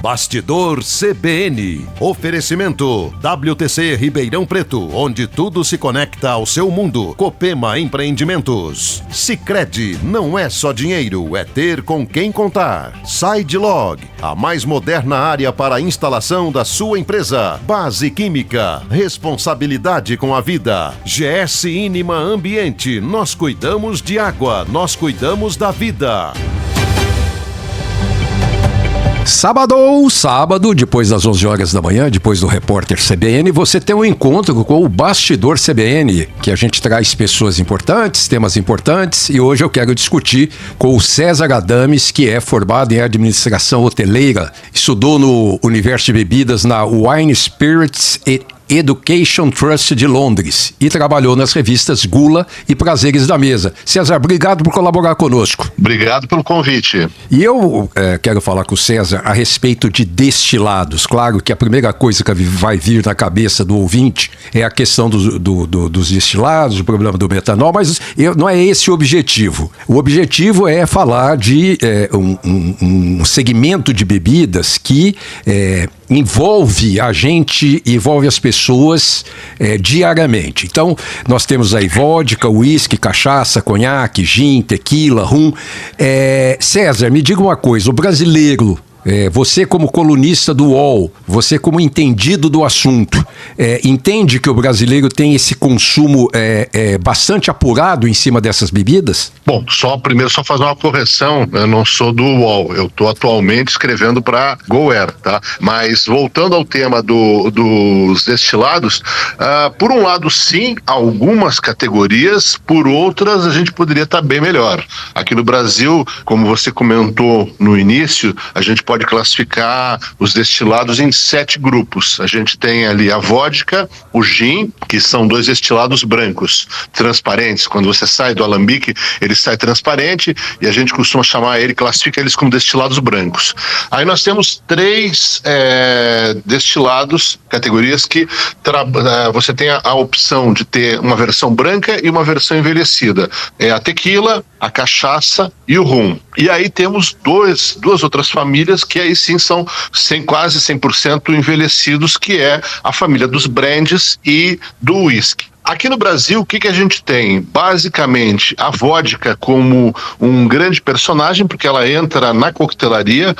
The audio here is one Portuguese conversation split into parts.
Bastidor CBN. Oferecimento WTC Ribeirão Preto, onde tudo se conecta ao seu mundo. Copema Empreendimentos. Sicredi, não é só dinheiro, é ter com quem contar. SideLog, a mais moderna área para a instalação da sua empresa. Base Química, responsabilidade com a vida. GS Inima Ambiente, nós cuidamos de água, nós cuidamos da vida. Sábado, depois das 11 horas da manhã, depois do Repórter CBN, você tem um encontro com o Bastidor CBN, que a gente traz pessoas importantes, temas importantes, e hoje eu quero discutir com o César Adames, que é formado em administração hoteleira, estudou no Universo de Bebidas na Wine Spirits Education Trust de Londres e trabalhou nas revistas Gula e Prazeres da Mesa. César, obrigado por colaborar conosco. Obrigado pelo convite. E eu quero falar com o César a respeito de destilados. Claro que a primeira coisa que vai vir na cabeça do ouvinte é a questão dos destilados, o problema do metanol, mas não é esse o objetivo. O objetivo é falar de um segmento de bebidas que envolve a gente, envolve as pessoas diariamente. Então, nós temos aí vodka, uísque, cachaça, conhaque, gin, tequila, rum. César, me diga uma coisa, o brasileiro, você como colunista do UOL, você como entendido do assunto, entende que o brasileiro tem esse consumo bastante apurado em cima dessas bebidas? Bom, primeiro só fazer uma correção, eu não sou do UOL, eu estou atualmente escrevendo para GoAir, tá? Mas voltando ao tema dos destilados, por um lado sim, algumas categorias, por outras a gente poderia estar bem melhor. Aqui no Brasil, como você comentou no início, a gente pode classificar os destilados em 7 grupos. A gente tem ali a vodka, o gin, que são 2 destilados brancos, transparentes. Quando você sai do alambique, ele sai transparente e a gente costuma classifica eles como destilados brancos. Aí nós temos 3 destilados, categorias que você tem a opção de ter uma versão branca e uma versão envelhecida. É a tequila, a cachaça e o rum. E aí temos duas outras famílias que aí sim são quase 100% envelhecidos, que é a família dos brands e do whisky. Aqui no Brasil, o que a gente tem? Basicamente, a vodka como um grande personagem, porque ela entra na coquetelaria,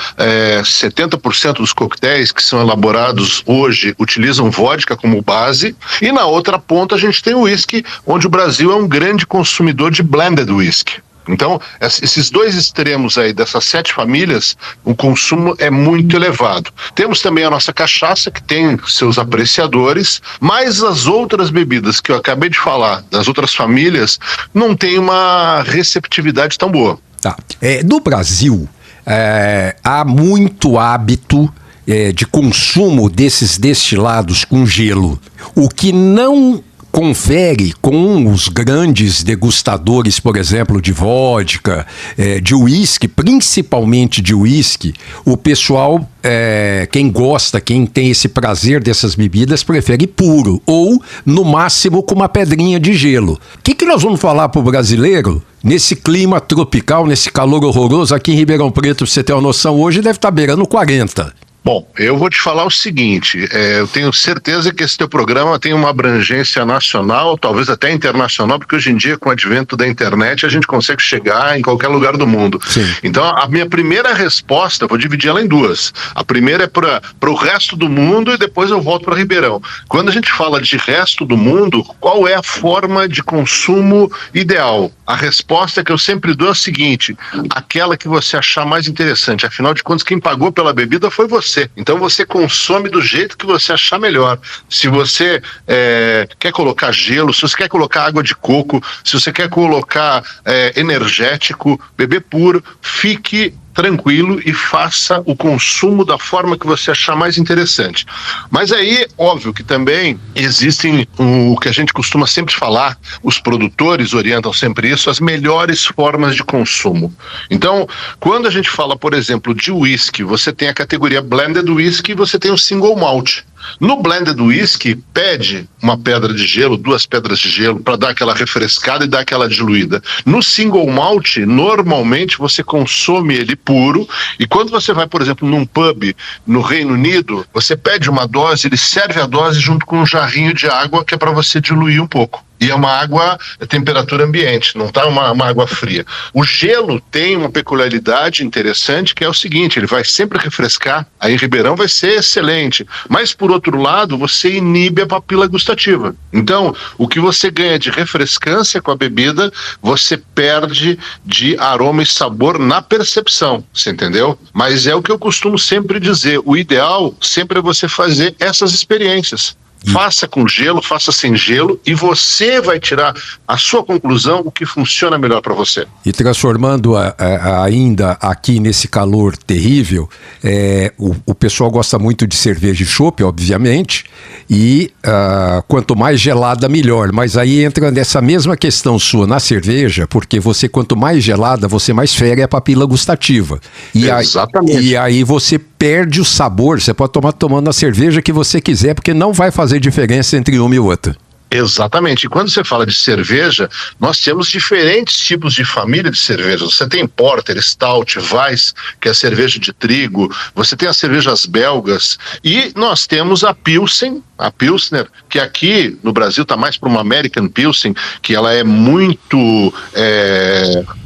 70% dos coquetéis que são elaborados hoje utilizam vodka como base, e na outra ponta a gente tem o whisky, onde o Brasil é um grande consumidor de blended whisky. Então, esses 2 extremos aí dessas 7 famílias, o consumo é muito elevado. Temos também a nossa cachaça, que tem seus apreciadores, mas as outras bebidas que eu acabei de falar, das outras famílias, não tem uma receptividade tão boa. Tá. No Brasil, há muito hábito de consumo desses destilados com gelo, o que não confere com os grandes degustadores, por exemplo, de vodka, de uísque, principalmente de uísque. O pessoal, quem gosta, quem tem esse prazer dessas bebidas, prefere puro ou, no máximo, com uma pedrinha de gelo. O que nós vamos falar para o brasileiro nesse clima tropical, nesse calor horroroso? Aqui em Ribeirão Preto, pra você ter uma noção, hoje deve estar beirando 40. Bom, eu vou te falar o seguinte, eu tenho certeza que esse teu programa tem uma abrangência nacional, talvez até internacional, porque hoje em dia, com o advento da internet, a gente consegue chegar em qualquer lugar do mundo. Sim. Então, a minha primeira resposta, vou dividir ela em 2. A primeira é para o resto do mundo e depois eu volto para Ribeirão. Quando a gente fala de resto do mundo, qual é a forma de consumo ideal? A resposta que eu sempre dou é a seguinte, aquela que você achar mais interessante. Afinal de contas, quem pagou pela bebida foi você. Então você consome do jeito que você achar melhor. Se você quer colocar gelo, se você quer colocar água de coco, se você quer colocar energético, bebê puro, fique tranquilo e faça o consumo da forma que você achar mais interessante. Mas aí, óbvio que também existem o que a gente costuma sempre falar, os produtores orientam sempre isso, as melhores formas de consumo. Então, quando a gente fala, por exemplo, de whisky, você tem a categoria blended whisky e você tem o single malt. No blended whisky, pede uma pedra de gelo, 2 pedras de gelo, para dar aquela refrescada e dar aquela diluída. No single malt, normalmente você consome ele puro, e quando você vai, por exemplo, num pub no Reino Unido, você pede uma dose, ele serve a dose junto com um jarrinho de água, que é para você diluir um pouco. E é uma água a temperatura ambiente, não está uma água fria. O gelo tem uma peculiaridade interessante, que é o seguinte: ele vai sempre refrescar. Aí em Ribeirão vai ser excelente, mas por outro lado você inibe a papila gustativa. Então o que você ganha de refrescância com a bebida, você perde de aroma e sabor na percepção, você entendeu? Mas é o que eu costumo sempre dizer: o ideal sempre é você fazer essas experiências. Faça com gelo, faça sem gelo, e você vai tirar a sua conclusão, o que funciona melhor para você. E transformando ainda aqui nesse calor terrível, o pessoal gosta muito de cerveja e chopp, obviamente, e quanto mais gelada, melhor. Mas aí entra nessa mesma questão sua na cerveja, porque você, quanto mais gelada, você mais fere a papila gustativa. Exatamente. E aí você perde o sabor. Você pode tomar tomando a cerveja que você quiser, porque não vai fazer diferença entre uma e outra. Exatamente. E quando você fala de cerveja, nós temos diferentes tipos de família de cervejas. Você tem Porter, Stout, Weiss, que é cerveja de trigo. Você tem as cervejas belgas. E nós temos a Pilsen, a Pilsner, que aqui no Brasil está mais para uma American Pilsen, que ela é muito...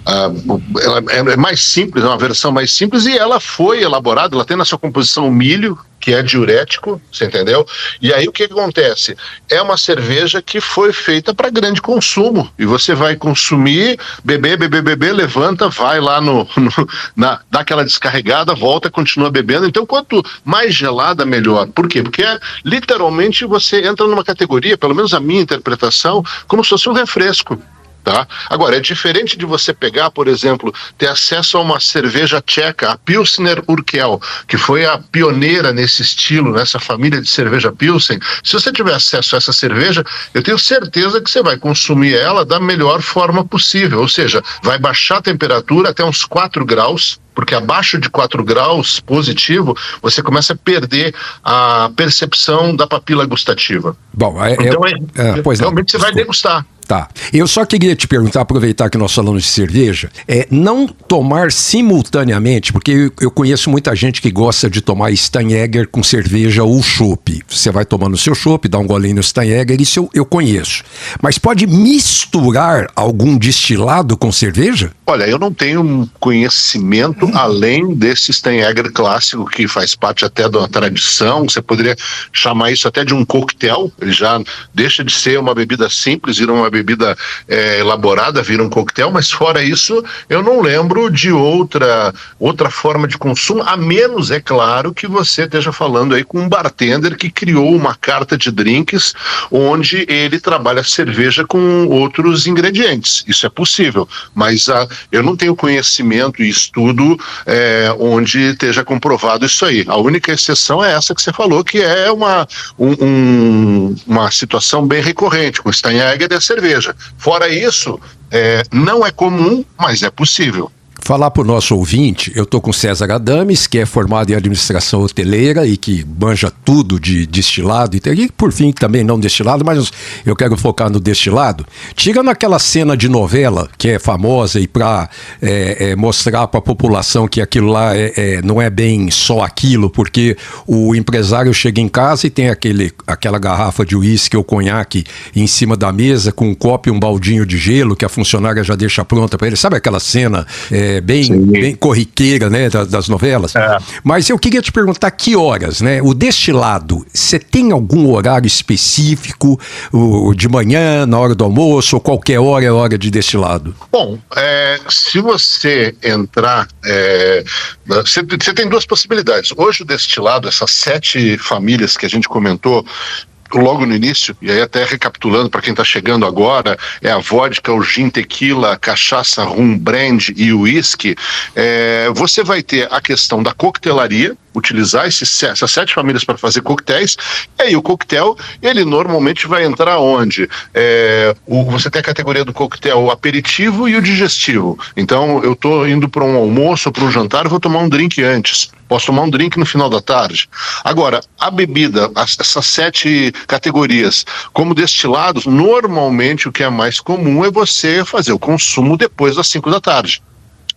ela é mais simples, é uma versão mais simples, e ela foi elaborada, ela tem na sua composição o milho, que é diurético, você entendeu? E aí o que acontece? É uma cerveja que foi feita para grande consumo, e você vai consumir, beber, levanta, vai lá dá aquela descarregada, volta, continua bebendo. Então quanto mais gelada, melhor. Por quê? Porque literalmente você entra numa categoria, pelo menos a minha interpretação, como se fosse um refresco. Tá? Agora, é diferente de você pegar, por exemplo, ter acesso a uma cerveja tcheca, a Pilsner Urquell, que foi a pioneira nesse estilo, nessa família de cerveja Pilsen. Se você tiver acesso a essa cerveja, eu tenho certeza que você vai consumir ela da melhor forma possível, ou seja, vai baixar a temperatura até uns 4 graus, porque abaixo de 4 graus positivo, você começa a perder a percepção da papila gustativa. Bom, realmente você vai degustar. Tá. Eu só queria te perguntar, aproveitar que nós falamos de cerveja, não tomar simultaneamente, porque eu conheço muita gente que gosta de tomar Steinegger com cerveja ou chopp. Você vai tomando o seu chopp, dá um golinho no Steinegger, isso eu conheço. Mas pode misturar algum destilado com cerveja? Olha, eu não tenho um conhecimento além desse Steinegger clássico, que faz parte até da tradição. Você poderia chamar isso até de um coquetel. Ele já deixa de ser uma bebida simples, vira uma bebida elaborada, vira um coquetel, mas fora isso, eu não lembro de outra forma de consumo, a menos, é claro, que você esteja falando aí com um bartender que criou uma carta de drinks onde ele trabalha cerveja com outros ingredientes. Isso é possível, mas eu não tenho conhecimento e estudo onde esteja comprovado isso aí. A única exceção é essa que você falou, que é uma situação bem recorrente, com o Steinegger e a cerveja. Fora isso, não é comum, mas é possível. Falar para o nosso ouvinte, eu estou com César Adames, que é formado em administração hoteleira e que manja tudo de destilado, e por fim também não destilado, mas eu quero focar no destilado. Tirando aquela cena de novela, que é famosa, e para mostrar para a população que aquilo lá não é bem só aquilo, porque o empresário chega em casa e tem aquela garrafa de uísque ou conhaque em cima da mesa, com um copo e um baldinho de gelo, que a funcionária já deixa pronta para ele. Sabe aquela cena... bem corriqueira, né, das novelas. Mas eu queria te perguntar que horas, né? O destilado, você tem algum horário específico, de manhã, na hora do almoço, ou qualquer hora é hora de destilado? Bom, se você entrar, você tem 2 possibilidades. Hoje o destilado, essas 7 famílias que a gente comentou logo no início, e aí até recapitulando para quem está chegando agora, é a vodka, o gin, tequila, cachaça, rum, brandy e o whisky. Você vai ter a questão da coquetelaria, utilizar essas 7 famílias para fazer coquetéis, e aí o coquetel, ele normalmente vai entrar onde? Você tem a categoria do coquetel, o aperitivo e o digestivo. Então, eu estou indo para um almoço ou para um jantar, eu vou tomar um drink antes. Posso tomar um drink no final da tarde. Agora, a bebida, essas 7 categorias, como destilados, normalmente o que é mais comum é você fazer o consumo depois das 5 da tarde.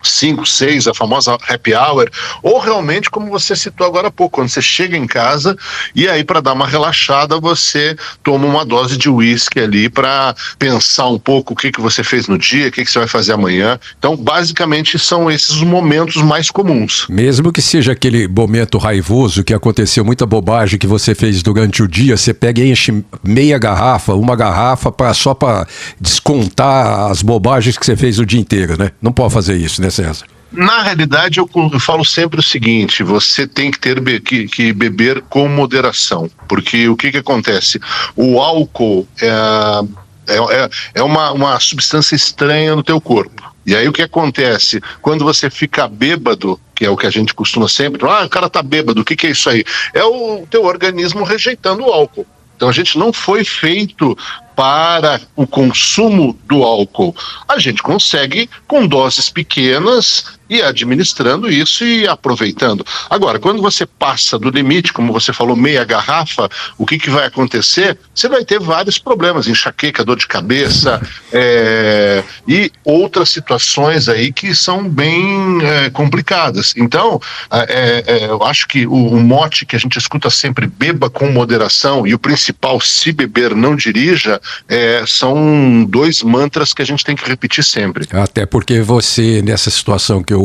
5, 6, a famosa happy hour, ou realmente, como você citou agora há pouco, quando você chega em casa e aí, para dar uma relaxada, você toma uma dose de uísque ali para pensar um pouco o que você fez no dia, o que você vai fazer amanhã. Então, basicamente, são esses os momentos mais comuns. Mesmo que seja aquele momento raivoso que aconteceu, muita bobagem que você fez durante o dia, você pega e enche meia garrafa, uma garrafa só para descontar as bobagens que você fez o dia inteiro, né? Não pode fazer isso, né, César? Na realidade, eu falo sempre o seguinte: você tem que beber com moderação, porque o que acontece? O álcool é uma substância estranha no teu corpo. E aí o que acontece? Quando você fica bêbado, que é o que a gente costuma sempre, o cara tá bêbado, o que é isso aí? É o teu organismo rejeitando o álcool. Então a gente não foi feito para o consumo do álcool. A gente consegue com doses pequenas e administrando isso e aproveitando. Agora, quando você passa do limite, como você falou, meia garrafa, o que vai acontecer? Você vai ter vários problemas, enxaqueca, dor de cabeça e outras situações aí que são bem complicadas. Então, eu acho que o mote que a gente escuta sempre, beba com moderação, e o principal, se beber, não dirija, são 2 mantras que a gente tem que repetir sempre. Até porque você, nessa situação que eu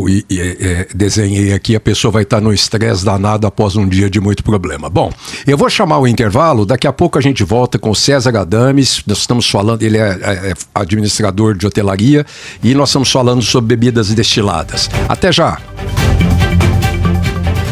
desenhei aqui, a pessoa vai estar no estresse danado após um dia de muito problema. Bom, eu vou chamar o intervalo, daqui a pouco a gente volta com o César Adames. Nós estamos falando, ele é administrador de hotelaria, e nós estamos falando sobre bebidas destiladas. Até já!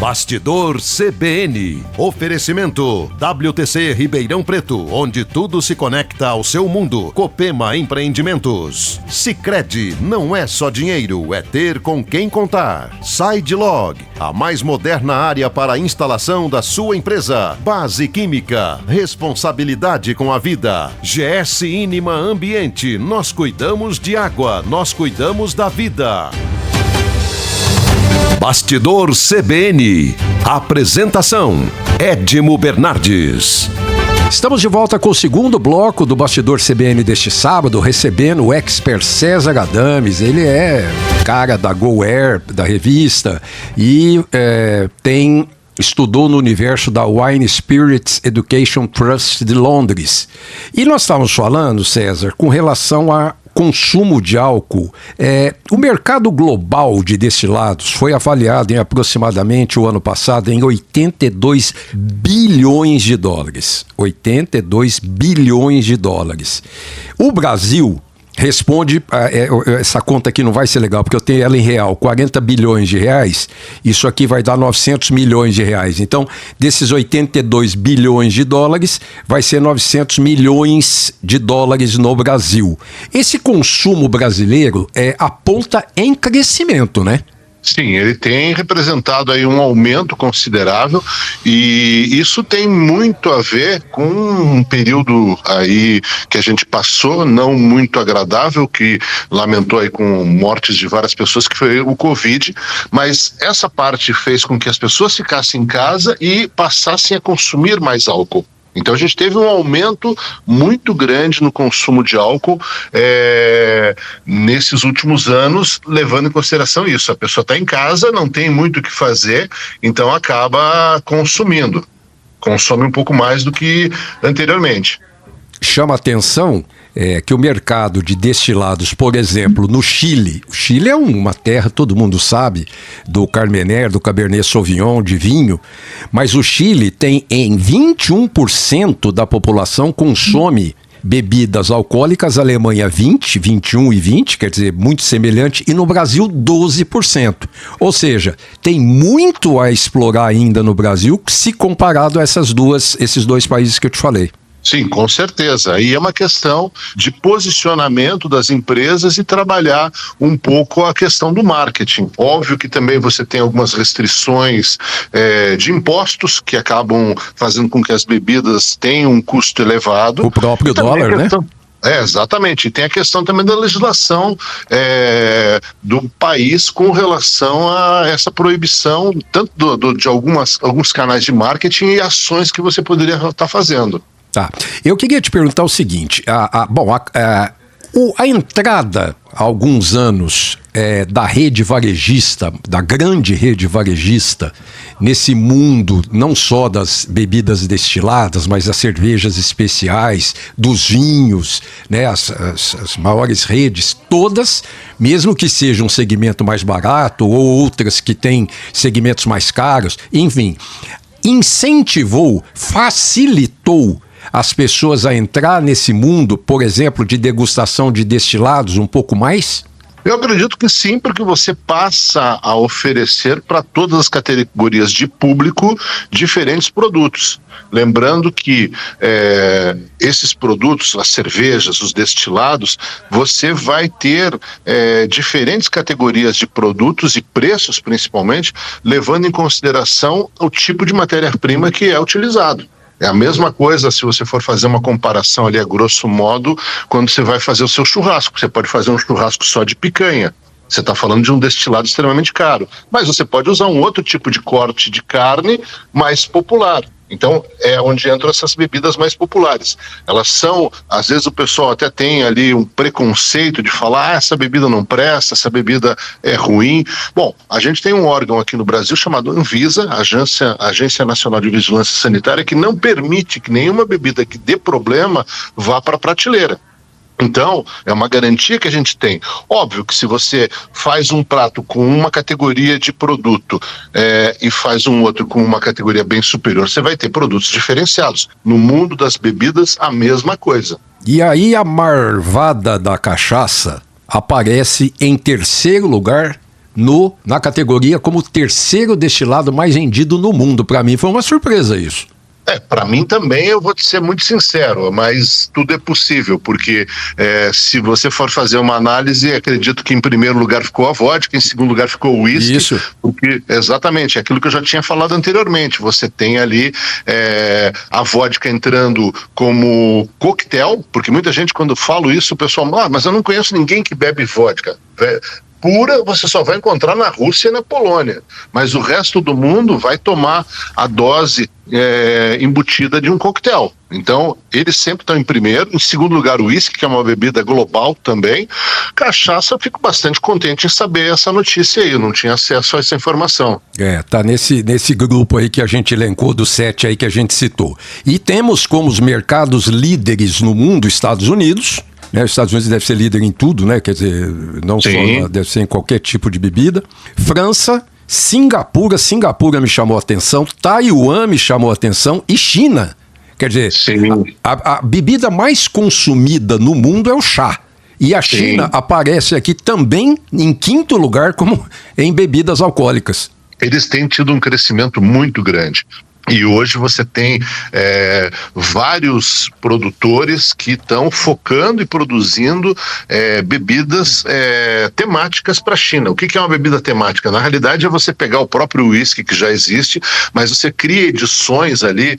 Bastidor CBN. Oferecimento WTC Ribeirão Preto, onde tudo se conecta ao seu mundo. Copema Empreendimentos. Sicredi, não é só dinheiro, é ter com quem contar. SideLog, a mais moderna área para a instalação da sua empresa. Base Química, responsabilidade com a vida. GS Inima Ambiente, nós cuidamos de água, nós cuidamos da vida. Bastidor CBN. Apresentação: Edmo Bernardes. Estamos de volta com o segundo bloco do Bastidor CBN deste sábado, recebendo o expert César Adames. Ele é cara da GoAir, da revista, e estudou no universo da Wine Spirits Education Trust de Londres. E nós estávamos falando, César, com relação a consumo de álcool. O mercado global de destilados foi avaliado em aproximadamente o ano passado em 82 bilhões de dólares. 82 bilhões de dólares. O Brasil responde, essa conta aqui não vai ser legal, porque eu tenho ela em real, 40 bilhões de reais, isso aqui vai dar 900 milhões de reais. Então, desses 82 bilhões de dólares, vai ser 900 milhões de dólares no Brasil. Esse consumo brasileiro aponta em crescimento, né? Sim, ele tem representado aí um aumento considerável, e isso tem muito a ver com um período aí que a gente passou não muito agradável, que lamentou aí com mortes de várias pessoas, que foi o Covid, mas essa parte fez com que as pessoas ficassem em casa e passassem a consumir mais álcool. Então a gente teve um aumento muito grande no consumo de álcool nesses últimos anos, levando em consideração isso. A pessoa está em casa, não tem muito o que fazer, então acaba consumindo. Consome um pouco mais do que anteriormente. Chama atenção que o mercado de destilados, por exemplo, no Chile, o Chile é uma terra, todo mundo sabe, do Carmener, do Cabernet Sauvignon, de vinho, mas o Chile tem em 21% da população consome bebidas alcoólicas, a Alemanha 20, 21 e 20, quer dizer, muito semelhante, e no Brasil 12%. Ou seja, tem muito a explorar ainda no Brasil se comparado a esses 2 países que eu te falei. Sim, com certeza. Aí é uma questão de posicionamento das empresas e trabalhar um pouco a questão do marketing. Óbvio que também você tem algumas restrições de impostos que acabam fazendo com que as bebidas tenham um custo elevado. O próprio dólar, né? Exatamente. E tem a questão também da legislação do país com relação a essa proibição, tanto de alguns canais de marketing e ações que você poderia estar fazendo. Tá. Eu queria te perguntar o seguinte: a entrada há alguns anos da rede varejista, da grande rede varejista, nesse mundo não só das bebidas destiladas, mas das cervejas especiais, dos vinhos, né, as maiores redes, todas, mesmo que seja um segmento mais barato ou outras que têm segmentos mais caros, enfim, incentivou, facilitou as pessoas a entrar nesse mundo, por exemplo, de degustação de destilados um pouco mais? Eu acredito que sim, porque você passa a oferecer para todas as categorias de público diferentes produtos. Lembrando que esses produtos, as cervejas, os destilados, você vai ter diferentes categorias de produtos e preços, principalmente, levando em consideração o tipo de matéria-prima que é utilizado. É a mesma coisa se você for fazer uma comparação ali a grosso modo, quando você vai fazer o seu churrasco. Você pode fazer um churrasco só de picanha. Você está falando de um destilado extremamente caro. Mas você pode usar um outro tipo de corte de carne mais popular. Então, é onde entram essas bebidas mais populares. Elas são, às vezes o pessoal até tem ali um preconceito de falar, essa bebida não presta, essa bebida é ruim. Bom, a gente tem um órgão aqui no Brasil chamado Anvisa, Agência Nacional de Vigilância Sanitária, que não permite que nenhuma bebida que dê problema vá para a prateleira. Então, é uma garantia que a gente tem. Óbvio que se você faz um prato com uma categoria de produto e faz um outro com uma categoria bem superior, você vai ter produtos diferenciados. No mundo das bebidas, a mesma coisa. E aí a marvada da cachaça aparece em terceiro lugar na categoria como terceiro destilado mais vendido no mundo. Para mim foi uma surpresa isso. Para mim também, eu vou te ser muito sincero, mas tudo é possível, porque se você for fazer uma análise, acredito que em primeiro lugar ficou a vodka, em segundo lugar ficou o uísque. Isso. Porque, exatamente, aquilo que eu já tinha falado anteriormente, você tem ali a vodka entrando como coquetel, porque muita gente quando fala isso, o pessoal, mas eu não conheço ninguém que bebe vodka. Pura você só vai encontrar na Rússia e na Polônia, mas o resto do mundo vai tomar a dose embutida de um coquetel. Então, eles sempre estão em primeiro. Em segundo lugar, o uísque, que é uma bebida global também. Cachaça, eu fico bastante contente em saber essa notícia aí, eu não tinha acesso a essa informação. Tá nesse grupo aí que a gente elencou, dos 7 aí que a gente citou. E temos como os mercados líderes no mundo, Estados Unidos, né? Os Estados Unidos deve ser líder em tudo, né? Quer dizer, não Sim. Só deve ser em qualquer tipo de bebida. França, Singapura me chamou a atenção, Taiwan me chamou a atenção e China. Quer dizer, a bebida mais consumida no mundo é o chá. E a China aparece aqui também em quinto lugar como em bebidas alcoólicas. Eles têm tido um crescimento muito grande. E hoje você tem vários produtores que estão focando e produzindo bebidas temáticas para a China. O que é uma bebida temática? Na realidade é você pegar o próprio uísque que já existe, mas você cria edições ali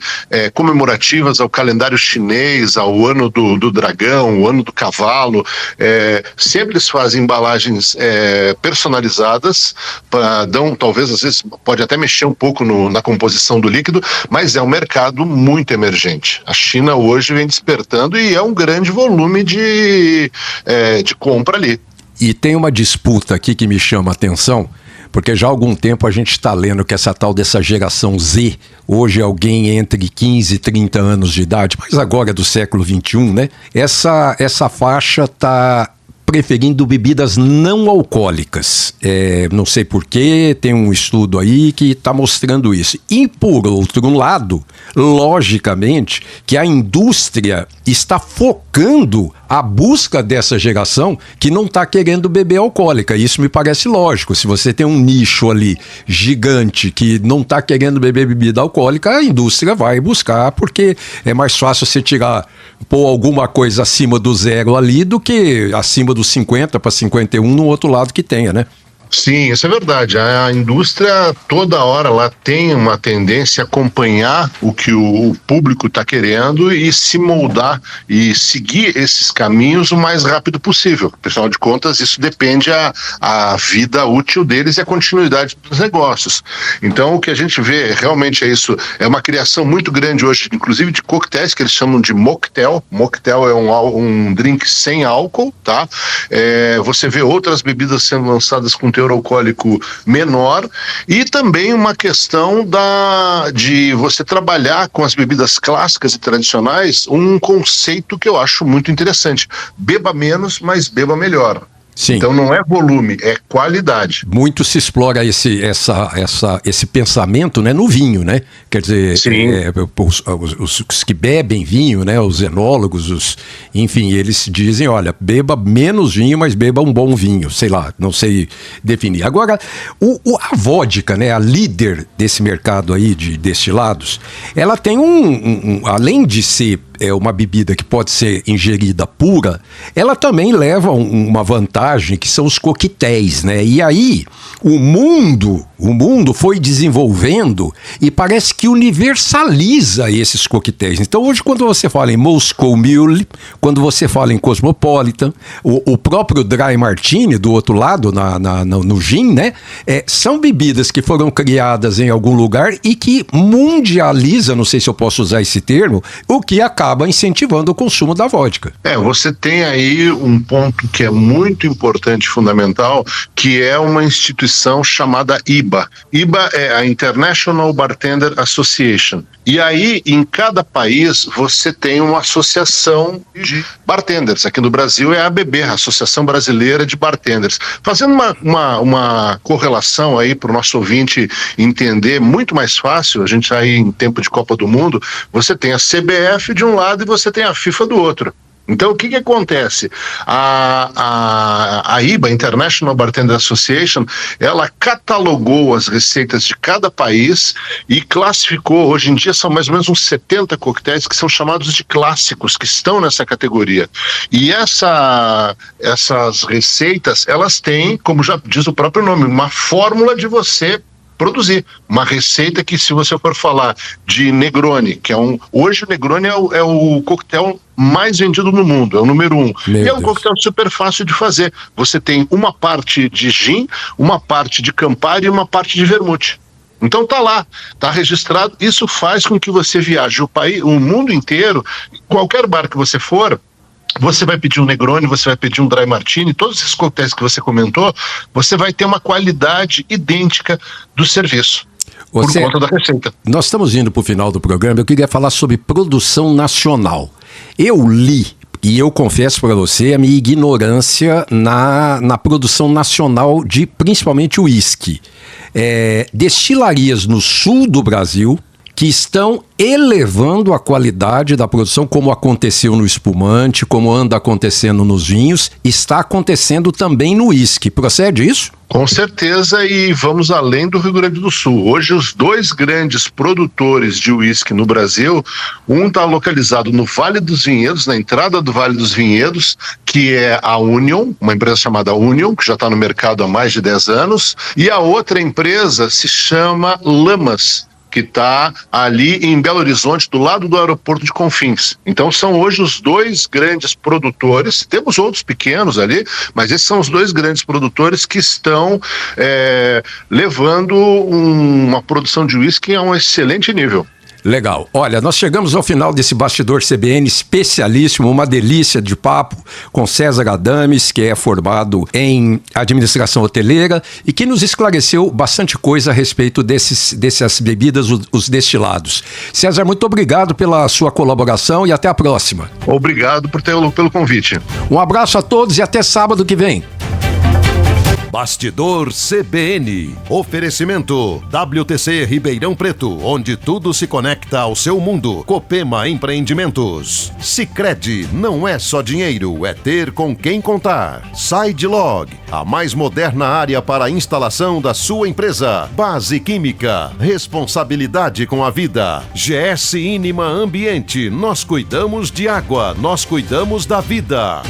comemorativas ao calendário chinês, ao ano do dragão, o ano do cavalo. Sempre eles fazem embalagens personalizadas, talvez às vezes pode até mexer um pouco na composição do líquido, mas é um mercado muito emergente. A China hoje vem despertando e é um grande volume de compra ali. E tem uma disputa aqui que me chama a atenção, porque já há algum tempo a gente está lendo que essa tal dessa geração Z, hoje alguém entre 15 e 30 anos de idade, mas agora é do século XXI, né? Essa faixa está preferindo bebidas não alcoólicas. Não sei porquê, tem um estudo aí que está mostrando isso. E por outro lado, logicamente, que a indústria está focando a busca dessa geração que não está querendo beber alcoólica. Isso me parece lógico. Se você tem um nicho ali gigante que não está querendo beber bebida alcoólica, a indústria vai buscar, porque é mais fácil você pôr alguma coisa acima do 0 ali do que acima dos 50 para 51 no outro lado que tenha, né? Sim, isso é verdade. A indústria toda hora ela tem uma tendência a acompanhar o que o público está querendo e se moldar e seguir esses caminhos o mais rápido possível. Afinal de contas, isso depende a vida útil deles e a continuidade dos negócios. Então, o que a gente vê realmente é isso. É uma criação muito grande hoje, inclusive de coquetéis, que eles chamam de mocktail. Mocktail é um drink sem álcool, tá? Você vê outras bebidas sendo lançadas com teor alcoólico menor, e também uma questão de você trabalhar com as bebidas clássicas e tradicionais um conceito que eu acho muito interessante. Beba menos, mas beba melhor. Sim. Então não é volume, é qualidade. Muito se explora esse pensamento, né, no vinho, né? Quer dizer, os que bebem vinho, né, os enólogos, enfim, eles dizem, olha, beba menos vinho, mas beba um bom vinho, sei lá, não sei definir. Agora, a vodka, né, a líder desse mercado aí de destilados, ela tem além de ser uma bebida que pode ser ingerida pura, ela também leva uma vantagem, que são os coquetéis, né? E aí, o mundo foi desenvolvendo e parece que universaliza esses coquetéis. Então, hoje, quando você fala em Moscow Mule, quando você fala em Cosmopolitan, o próprio Dry Martini, do outro lado, no gin, né? São bebidas que foram criadas em algum lugar e que mundializa, não sei se eu posso usar esse termo, o que acaba incentivando o consumo da vodka. Você tem aí um ponto que é muito importante, fundamental, que é uma instituição chamada IBA. IBA é a International Bartender Association. E aí, em cada país, você tem uma associação de bartenders. Aqui no Brasil é a ABB, a Associação Brasileira de Bartenders. Fazendo uma correlação aí para o nosso ouvinte entender muito mais fácil, a gente aí em tempo de Copa do Mundo, você tem a CBF de um lado e você tem a FIFA do outro. Então, o que acontece? A IBA, International Bartender Association, ela catalogou as receitas de cada país e classificou, hoje em dia são mais ou menos uns 70 coquetéis que são chamados de clássicos, que estão nessa categoria. E essas receitas, elas têm, como já diz o próprio nome, uma fórmula de você produzir. Uma receita que, se você for falar de Negroni, que hoje o Negroni é o coquetel mais vendido no mundo, é o número 1. E é um coquetel super fácil de fazer. Você tem uma parte de gin, uma parte de Campari e uma parte de vermute. Então tá lá, tá registrado. Isso faz com que você viaje o mundo inteiro, qualquer bar que você for, você vai pedir um Negroni, você vai pedir um Dry Martini, todos esses coquetéis que você comentou, você vai ter uma qualidade idêntica do serviço. Por conta da receita. Nós estamos indo para o final do programa, eu queria falar sobre produção nacional. Eu li, e eu confesso para você, a minha ignorância na produção nacional de principalmente uísque. Destilarias no sul do Brasil que estão elevando a qualidade da produção, como aconteceu no espumante, como anda acontecendo nos vinhos, está acontecendo também no uísque. Procede isso? Com certeza, e vamos além do Rio Grande do Sul. Hoje, os dois grandes produtores de uísque no Brasil, um está localizado no Vale dos Vinhedos, na entrada do Vale dos Vinhedos, que é a Union, uma empresa chamada Union, que já está no mercado há mais de 10 anos, e a outra empresa se chama Lamas, que está ali em Belo Horizonte, do lado do aeroporto de Confins. Então são hoje os dois grandes produtores, temos outros pequenos ali, mas esses são os dois grandes produtores que estão levando uma produção de uísque a um excelente nível. Legal. Olha, nós chegamos ao final desse Bastidor CBN especialíssimo, uma delícia de papo com César Adames, que é formado em administração hoteleira e que nos esclareceu bastante coisa a respeito dessas bebidas, os destilados. César, muito obrigado pela sua colaboração e até a próxima. Obrigado pelo convite. Um abraço a todos e até sábado que vem. Bastidor CBN. Oferecimento WTC Ribeirão Preto, onde tudo se conecta ao seu mundo. Copema Empreendimentos. Sicredi, não é só dinheiro, é ter com quem contar. SideLog, a mais moderna área para a instalação da sua empresa. Base Química, responsabilidade com a vida. GS Inima Ambiente, nós cuidamos de água, nós cuidamos da vida.